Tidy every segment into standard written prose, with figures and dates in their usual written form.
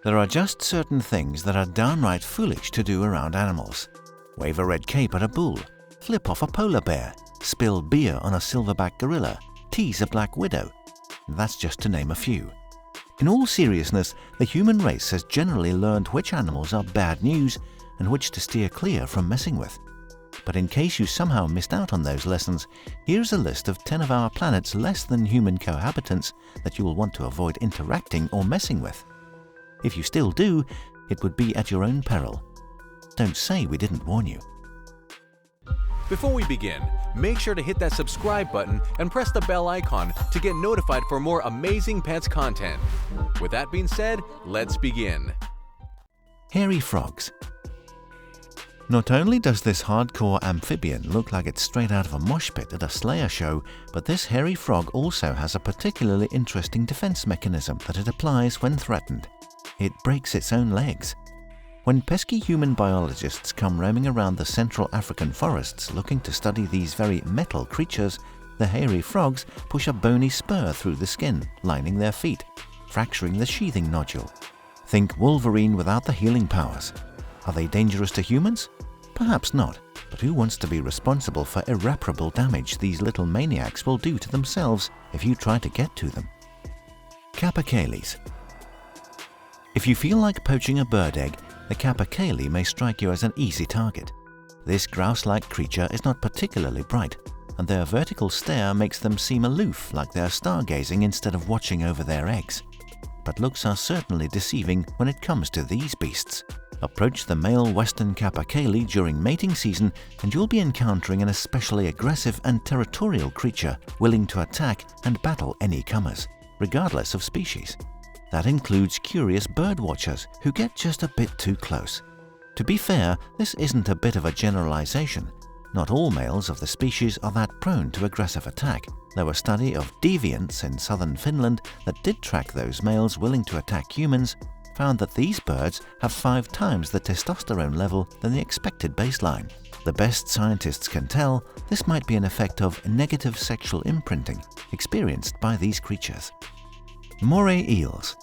There are just certain things that are downright foolish to do around animals. Wave a red cape at a bull, flip off a polar bear, spill beer on a silverback gorilla, tease a black widow. That's just to name a few. In all seriousness, the human race has generally learned which animals are bad news and which to steer clear from messing with. But in case you somehow missed out on those lessons, here's a list of 10 of our planet's less than human cohabitants that you will want to avoid interacting or messing with. If you still do, it would be at your own peril. Don't say we didn't warn you. Before we begin, make sure to hit that subscribe button and press the bell icon to get notified for more amazing pets content. With that being said, let's begin. Hairy frogs. Not only does this hardcore amphibian look like it's straight out of a mosh pit at a Slayer show, but this hairy frog also has a particularly interesting defense mechanism that it applies when threatened. It breaks its own legs. When pesky human biologists come roaming around the Central African forests looking to study these very metal creatures, the hairy frogs push a bony spur through the skin, lining their feet, fracturing the sheathing nodule. Think Wolverine without the healing powers. Are they dangerous to humans? Perhaps not, but who wants to be responsible for irreparable damage these little maniacs will do to themselves if you try to get to them? Capercaillies. If you feel like poaching a bird egg, the capercaillie may strike you as an easy target. This grouse-like creature is not particularly bright, and their vertical stare makes them seem aloof, like they're stargazing instead of watching over their eggs. But looks are certainly deceiving when it comes to these beasts. Approach the male western capercaillie during mating season and you'll be encountering an especially aggressive and territorial creature willing to attack and battle any comers, regardless of species. That includes curious bird watchers who get just a bit too close. To be fair, this isn't a bit of a generalization. Not all males of the species are that prone to aggressive attack, though a study of deviants in southern Finland that did track those males willing to attack humans found that these birds have 5 times the testosterone level than the expected baseline. The best scientists can tell, this might be an effect of negative sexual imprinting experienced by these creatures. Moray eels.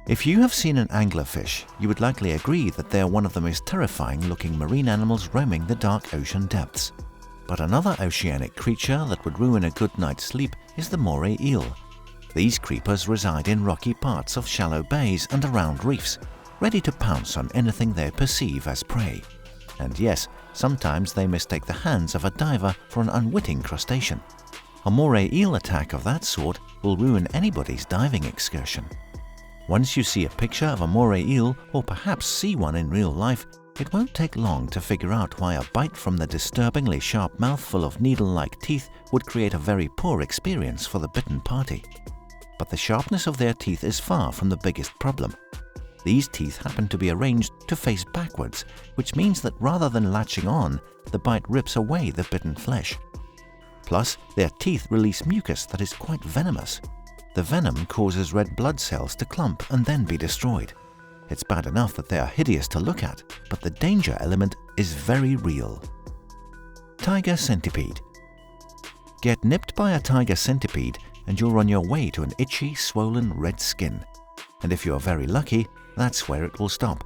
If you have seen an anglerfish, you would likely agree that they are one of the most terrifying looking marine animals roaming the dark ocean depths. But another oceanic creature that would ruin a good night's sleep is the moray eel. These creepers reside in rocky parts of shallow bays and around reefs, ready to pounce on anything they perceive as prey. And yes, sometimes they mistake the hands of a diver for an unwitting crustacean. A moray eel attack of that sort will ruin anybody's diving excursion. Once you see a picture of a moray eel, or perhaps see one in real life, it won't take long to figure out why a bite from the disturbingly sharp mouthful of needle-like teeth would create a very poor experience for the bitten party. But the sharpness of their teeth is far from the biggest problem. These teeth happen to be arranged to face backwards, which means that rather than latching on, the bite rips away the bitten flesh. Plus, their teeth release mucus that is quite venomous. The venom causes red blood cells to clump and then be destroyed. It's bad enough that they are hideous to look at, but the danger element is very real. Tiger centipede. Get nipped by a tiger centipede and you're on your way to an itchy, swollen red skin. And if you're very lucky, that's where it will stop.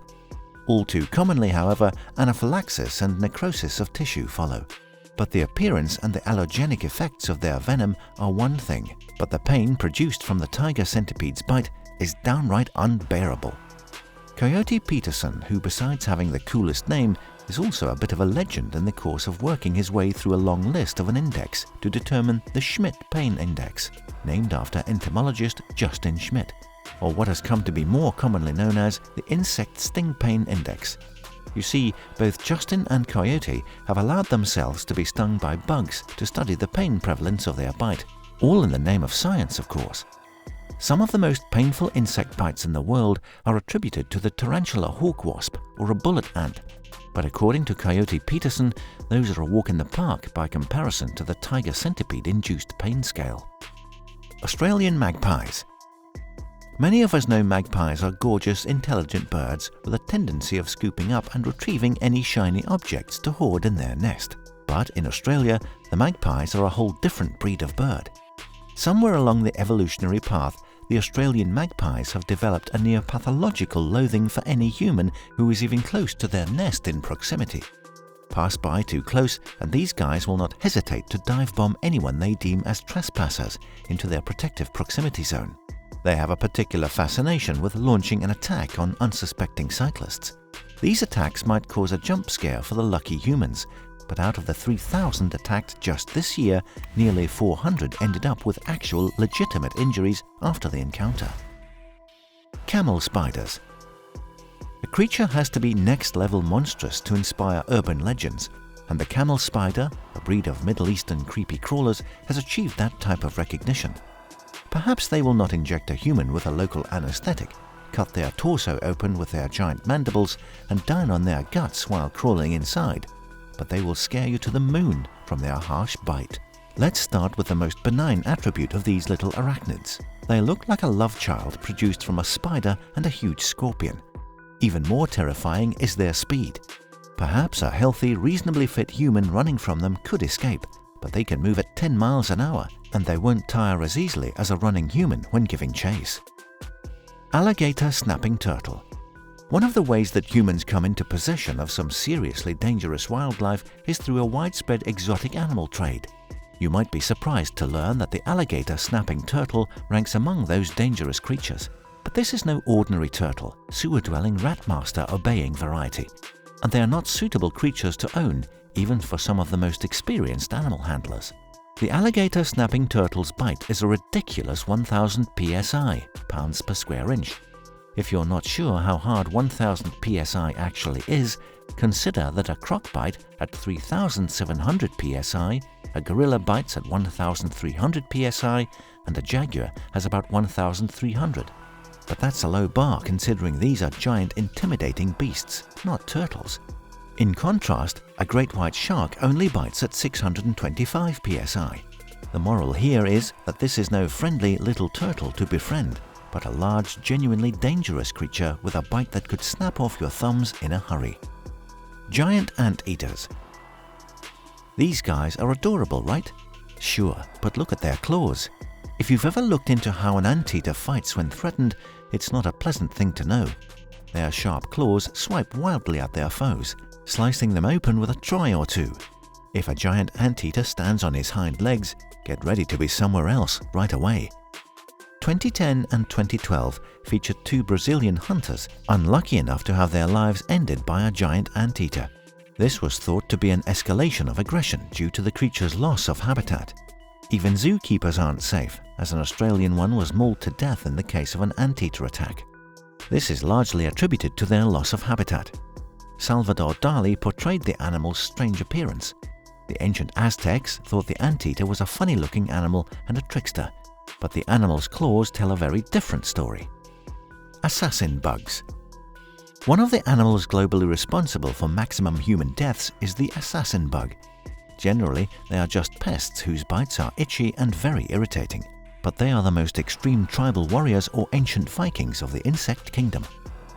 All too commonly, however, anaphylaxis and necrosis of tissue follow. But the appearance and the allergenic effects of their venom are one thing, but the pain produced from the tiger centipede's bite is downright unbearable. Coyote Peterson, who besides having the coolest name, is also a bit of a legend in the course of working his way through a long list of an index to determine the Schmidt Pain Index, named after entomologist Justin Schmidt, or what has come to be more commonly known as the Insect Sting Pain Index. You see, both Justin and Coyote have allowed themselves to be stung by bugs to study the pain prevalence of their bite, all in the name of science, of course. Some of the most painful insect bites in the world are attributed to the tarantula hawk wasp or a bullet ant. But according to Coyote Peterson, those are a walk in the park by comparison to the tiger centipede-induced pain scale. Australian magpies. Many of us know magpies are gorgeous, intelligent birds with a tendency of scooping up and retrieving any shiny objects to hoard in their nest. But in Australia, the magpies are a whole different breed of bird. Somewhere along the evolutionary path, the Australian magpies have developed a near-pathological loathing for any human who is even close to their nest in proximity. Pass by too close and these guys will not hesitate to dive bomb anyone they deem as trespassers into their protective proximity zone. They have a particular fascination with launching an attack on unsuspecting cyclists. These attacks might cause a jump scare for the lucky humans, but out of the 3,000 attacked just this year, nearly 400 ended up with actual legitimate injuries after the encounter. Camel spiders. A creature has to be next-level monstrous to inspire urban legends, and the camel spider, a breed of Middle Eastern creepy crawlers, has achieved that type of recognition. Perhaps they will not inject a human with a local anesthetic, cut their torso open with their giant mandibles, and dine on their guts while crawling inside, but they will scare you to the moon from their harsh bite. Let's start with the most benign attribute of these little arachnids. They look like a love child produced from a spider and a huge scorpion. Even more terrifying is their speed. Perhaps a healthy, reasonably fit human running from them could escape, but they can move at 10 miles an hour, and they won't tire as easily as a running human when giving chase. Alligator snapping turtle. One of the ways that humans come into possession of some seriously dangerous wildlife is through a widespread exotic animal trade. You might be surprised to learn that the alligator snapping turtle ranks among those dangerous creatures. But this is no ordinary turtle, sewer-dwelling rat-master-obeying variety, and they are not suitable creatures to own, even for some of the most experienced animal handlers. The alligator snapping turtle's bite is a ridiculous 1,000 psi, pounds per square inch. If you're not sure how hard 1,000 psi actually is, consider that a croc bite at 3,700 psi, a gorilla bites at 1,300 psi, and a jaguar has about 1,300. But that's a low bar considering these are giant intimidating beasts, not turtles. In contrast, a great white shark only bites at 625 psi. The moral here is that this is no friendly little turtle to befriend, but a large, genuinely dangerous creature with a bite that could snap off your thumbs in a hurry. Giant anteaters. These guys are adorable, right? Sure, but look at their claws. If you've ever looked into how an anteater fights when threatened, it's not a pleasant thing to know. Their sharp claws swipe wildly at their foes, slicing them open with a try or two. If a giant anteater stands on his hind legs, get ready to be somewhere else right away. 2010 and 2012 featured two Brazilian hunters unlucky enough to have their lives ended by a giant anteater. This was thought to be an escalation of aggression due to the creature's loss of habitat. Even zookeepers aren't safe, as an Australian one was mauled to death in the case of an anteater attack. This is largely attributed to their loss of habitat. Salvador Dali portrayed the animal's strange appearance. The ancient Aztecs thought the anteater was a funny-looking animal and a trickster, but the animal's claws tell a very different story. Assassin bugs. One of the animals globally responsible for maximum human deaths is the assassin bug. Generally, they are just pests whose bites are itchy and very irritating, but they are the most extreme tribal warriors or ancient Vikings of the insect kingdom,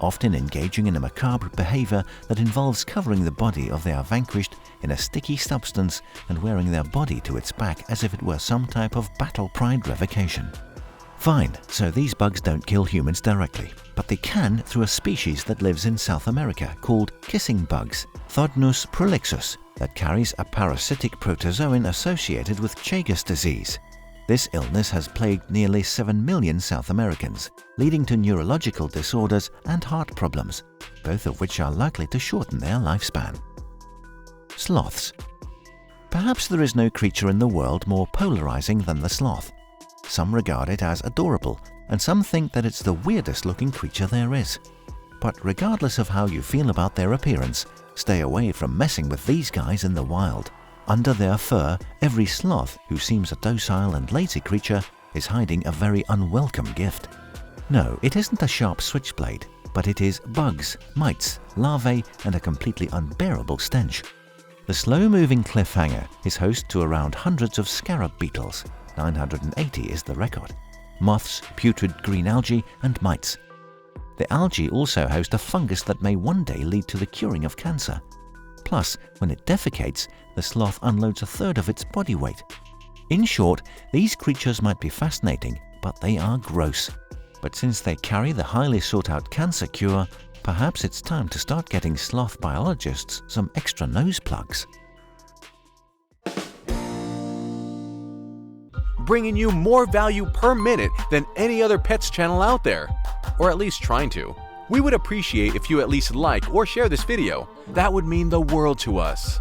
often engaging in a macabre behavior that involves covering the body of their vanquished in a sticky substance and wearing their body to its back as if it were some type of battle pride revocation. Fine, so these bugs don't kill humans directly, but they can through a species that lives in South America called kissing bugs, Thodnus prolixus, that carries a parasitic protozoan associated with Chagas disease. This illness has plagued nearly 7 million South Americans, leading to neurological disorders and heart problems, both of which are likely to shorten their lifespan. Sloths. Perhaps there is no creature in the world more polarizing than the sloth. Some regard it as adorable, and some think that it's the weirdest looking creature there is. But regardless of how you feel about their appearance, stay away from messing with these guys in the wild. Under their fur, every sloth who seems a docile and lazy creature is hiding a very unwelcome gift. No, it isn't a sharp switchblade, but it is bugs, mites, larvae, and a completely unbearable stench. The slow-moving cliffhanger is host to around hundreds of scarab beetles, 980 is the record, moths, putrid green algae, and mites. The algae also host a fungus that may one day lead to the curing of cancer. Plus, when it defecates, the sloth unloads a third of its body weight. In short, these creatures might be fascinating, but they are gross. But since they carry the highly sought-out cancer cure, perhaps it's time to start getting sloth biologists some extra nose plugs. Bringing you more value per minute than any other pets channel out there, or at least trying to. We would appreciate if you at least like or share this video. That would mean the world to us.